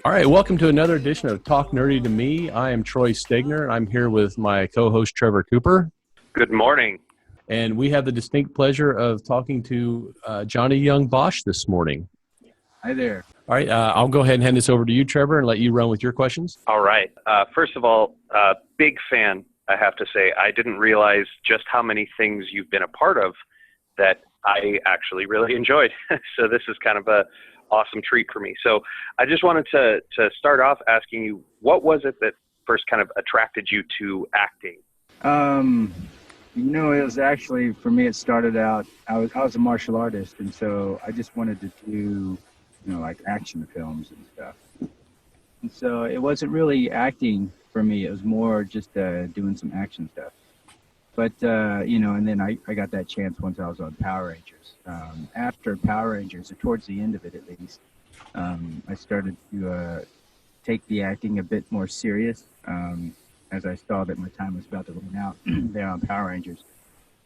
All right, welcome to another edition of Talk Nerdy to Me. I am Troy Stegner. I'm here with my co-host Trevor Cooper. Good morning. And we have the distinct pleasure of talking to Johnny Yong Bosch this morning. Hi there. All right, I'll go ahead and hand this over to you, Trevor, and let you run with your questions. All right. First of all, big fan, I have to say. I didn't realize just how many things you've been a part of that I actually really enjoyed. So this is kind of a awesome treat for me. So I just wanted to start off asking you, what was it that first kind of attracted you to acting? It was actually, for me, it started out, I was a martial artist, and so I just wanted to do, like action films and stuff. And so it wasn't really acting for me. It was more just doing some action stuff. But, and then I got that chance once I was on Power Rangers. After Power Rangers, or towards the end of it at least, I started to take the acting a bit more serious as I saw that my time was about to run out there on Power Rangers.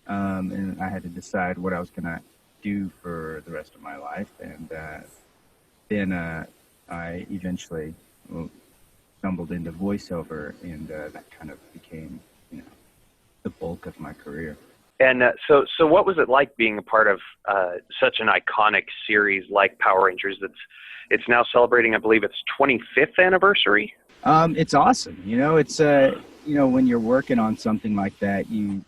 And I had to decide what I was going to do for the rest of my life. And then I eventually stumbled into voiceover, and that kind of became, the bulk of my career. And so what was it like being a part of such an iconic series like Power Rangers? It's now celebrating, I believe, its 25th anniversary. It's awesome. It's when you're working on something like that, it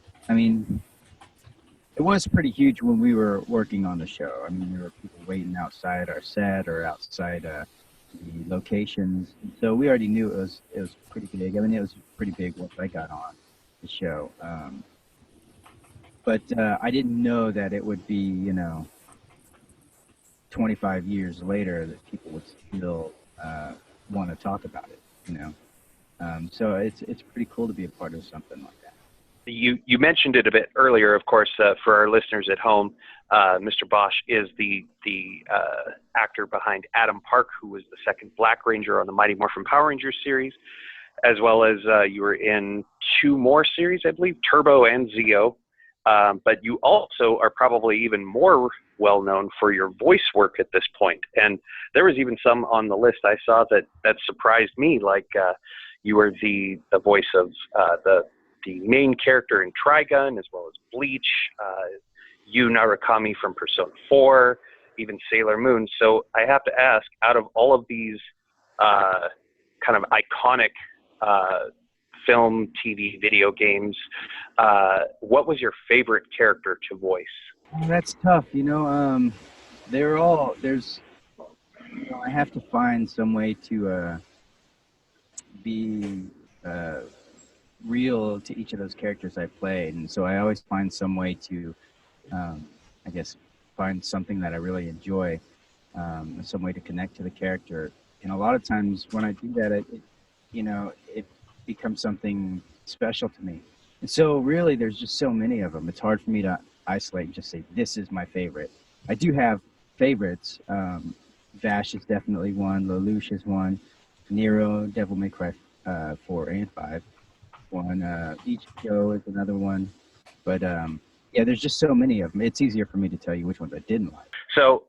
was pretty huge when we were working on the show. There were people waiting outside our set or outside the locations. So we already knew it was pretty big. It was pretty big once I got on the show. But I didn't know that it would be, 25 years later that people would still want to talk about it, So it's pretty cool to be a part of something like that. You mentioned it a bit earlier, of course, for our listeners at home. Mr. Bosch is the actor behind Adam Park, who was the second Black Ranger on the Mighty Morphin Power Rangers series, as well as you were in two more series, I believe, Turbo and Zeo. But you also are probably even more well-known for your voice work at this point. And there was even some on the list I saw that surprised me, like you were the voice of the main character in Trigun, as well as Bleach, Yu Narukami from Persona 4, even Sailor Moon. So I have to ask, out of all of these kind of iconic film, TV, video games, what was your favorite character to voice? That's tough. They're all, I have to find some way to be real to each of those characters I played. And so I always find some way to, find something that I really enjoy, some way to connect to the character. And a lot of times when I do that, it becomes something special to me. And so really there's just so many of them. It's hard for me to isolate and just say, this is my favorite. I do have favorites. Vash is definitely one. Lelouch is one. Nero, Devil May Cry 4 and 5. One. Ichigo is another one. But there's just so many of them. It's easier for me to tell you which ones I didn't like. So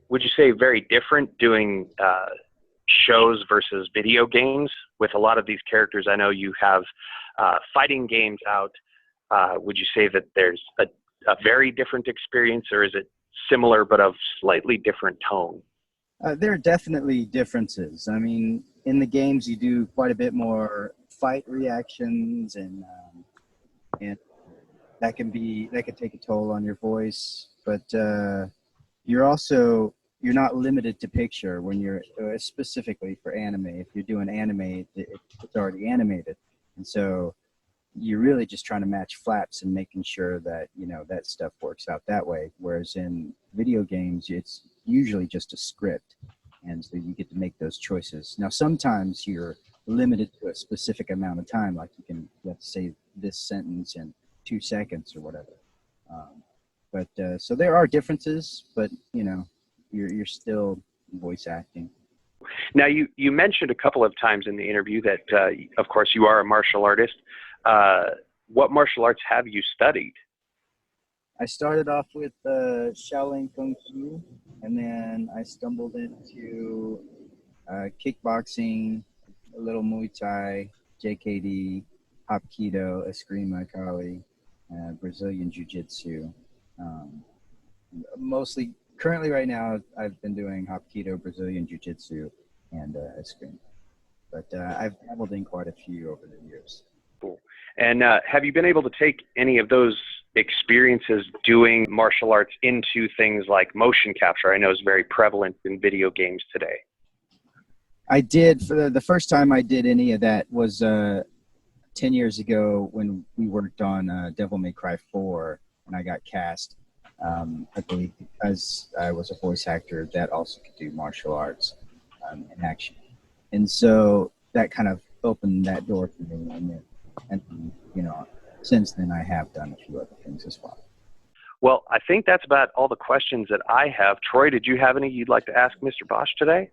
would you say very different doing shows versus video games? With a lot of these characters, I know you have fighting games out. Would you say that there's a very different experience, or is it similar but of slightly different tone? There are definitely differences. In the games you do quite a bit more fight reactions, and that can take a toll on your voice. But you're not limited to picture when you're specifically for anime. If you're doing anime, it's already animated, and so you're really just trying to match flaps and making sure that that stuff works out that way. Whereas in video games, it's usually just a script, and so you get to make those choices. Now sometimes you're limited to a specific amount of time, like you have to say this sentence in 2 seconds or whatever. So there are differences, but you're still voice acting. Now, you mentioned a couple of times in the interview that, of course, you are a martial artist. What martial arts have you studied? I started off with Shaolin Kung Fu, and then I stumbled into kickboxing, a little Muay Thai, JKD, Hapkido, Eskrima, Kali, Brazilian Jiu-Jitsu. Mostly, currently right now, I've been doing Hapkido, Brazilian Jiu-Jitsu, and Eskrima. But I've dabbled in quite a few over the years. Cool. And have you been able to take any of those experiences doing martial arts into things like motion capture? I know is very prevalent in video games today. I did. For the first time I did any of that was 10 years ago when we worked on Devil May Cry 4, and I got cast, I believe, because I was a voice actor that also could do martial arts in action. And so that kind of opened that door for me. And you know, since then I have done a few other things as well. Well, I think that's about all the questions that I have. Troy, did you have any you'd like to ask Mr. Bosch today?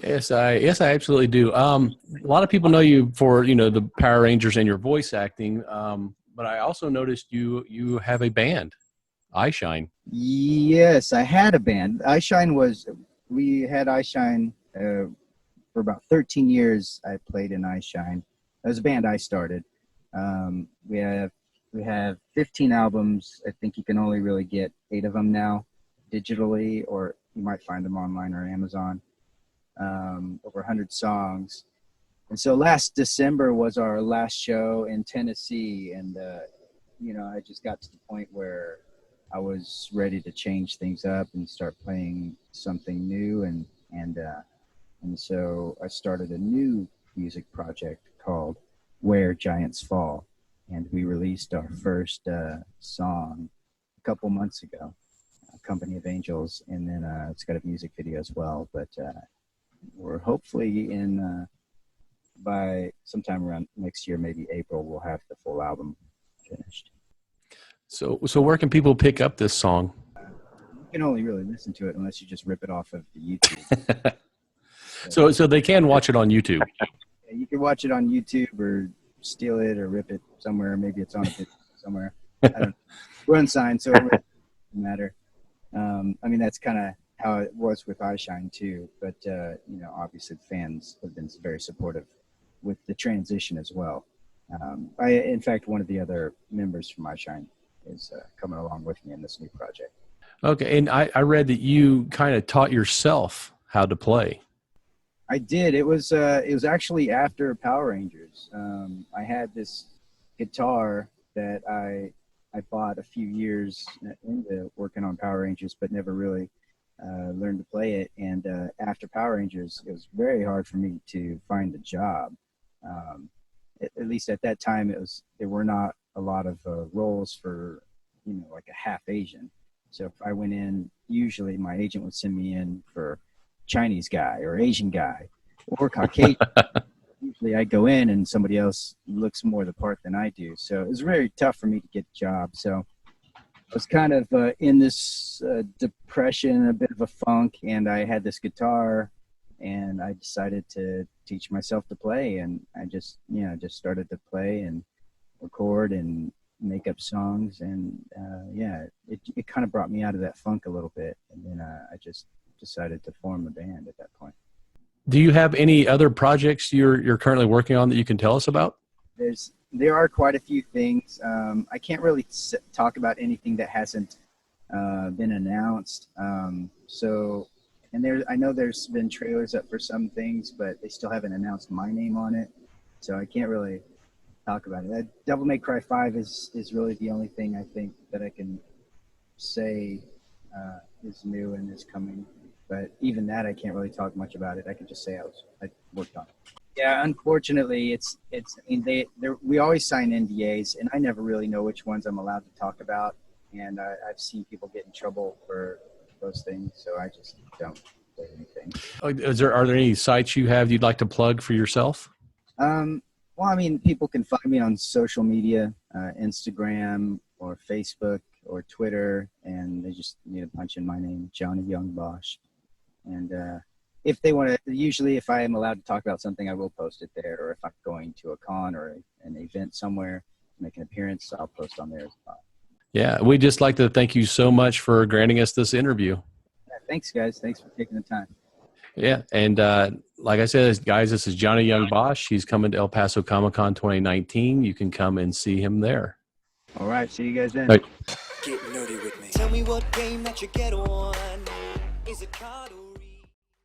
Yes, I absolutely do. A lot of people know you for, you know, the Power Rangers and your voice acting, but I also noticed you have a band, iShine. Yes, I had a band. We had iShine for about 13 years. I played in iShine. It was a band I started. We have 15 albums. I think you can only really get 8 of them now digitally, or you might find them online or Amazon. Over 100 songs. And so last December was our last show in Tennessee. And, you know, I just got to the point where I was ready to change things up and start playing something new. And so I started a new music project called Where Giants Fall. And we released our first song a couple months ago, Company of Angels. And then it's got a music video as well. But we're hopefully by sometime around next year, maybe April, we'll have the full album finished. So where can people pick up this song? You can only really listen to it unless you just rip it off of the YouTube. So they can watch it on YouTube. Yeah, you can watch it on YouTube or steal it or rip it somewhere. Maybe it's on a bit somewhere. I don't know. We're unsigned, so it really doesn't matter. I mean, that's kind of how it was with iShine too. But, you know, obviously the fans have been very supportive with the transition as well. In fact, one of the other members from iShine is coming along with me in this new project. Okay. And I read that you kind of taught yourself how to play. I did. It was actually after Power Rangers. I had this guitar that I bought a few years into working on Power Rangers, but never really learned to play it. And after Power Rangers, it was very hard for me to find a job. At least at that time, there were not a lot of roles for, you know, like a half Asian. So if I went in, usually my agent would send me in for Chinese guy or Asian guy or Caucasian. Usually I go in and somebody else looks more the part than I do. So it was very tough for me to get a job. So I was kind of in this depression, a bit of a funk, and I had this guitar, and I decided to teach myself to play, and I just started to play and record and make up songs, and it kind of brought me out of that funk a little bit, and then I just decided to form a band at that point. Do you have any other projects you're currently working on that you can tell us about? There are quite a few things. I can't really talk about anything that hasn't been announced. I know there's been trailers up for some things, but they still haven't announced my name on it, so I can't really talk about it. Devil May Cry 5 is really the only thing I think that I can say is new and is coming. But even that, I can't really talk much about it. I can just say I worked on it. Yeah, unfortunately, we always sign NDAs, and I never really know which ones I'm allowed to talk about. And I've seen people get in trouble for those things, so I just don't say anything. Are there any sites you'd like to plug for yourself? Well, I mean, people can find me on social media, Instagram or Facebook or Twitter, and they just need to punch in my name, Johnny Yong Bosch. And if they want to, usually if I am allowed to talk about something, I will post it there. Or if I'm going to a con or an event somewhere, make an appearance, I'll post on there as well. Yeah, we'd just like to thank you so much for granting us this interview. Yeah, thanks, guys. Thanks for taking the time. Yeah, and like I said, guys, this is Johnny Young Bosch. He's coming to El Paso Comic Con 2019. You can come and see him there. All right, see you guys then. Right. Get nerdy with me. Tell me what game that you get on. Is it card or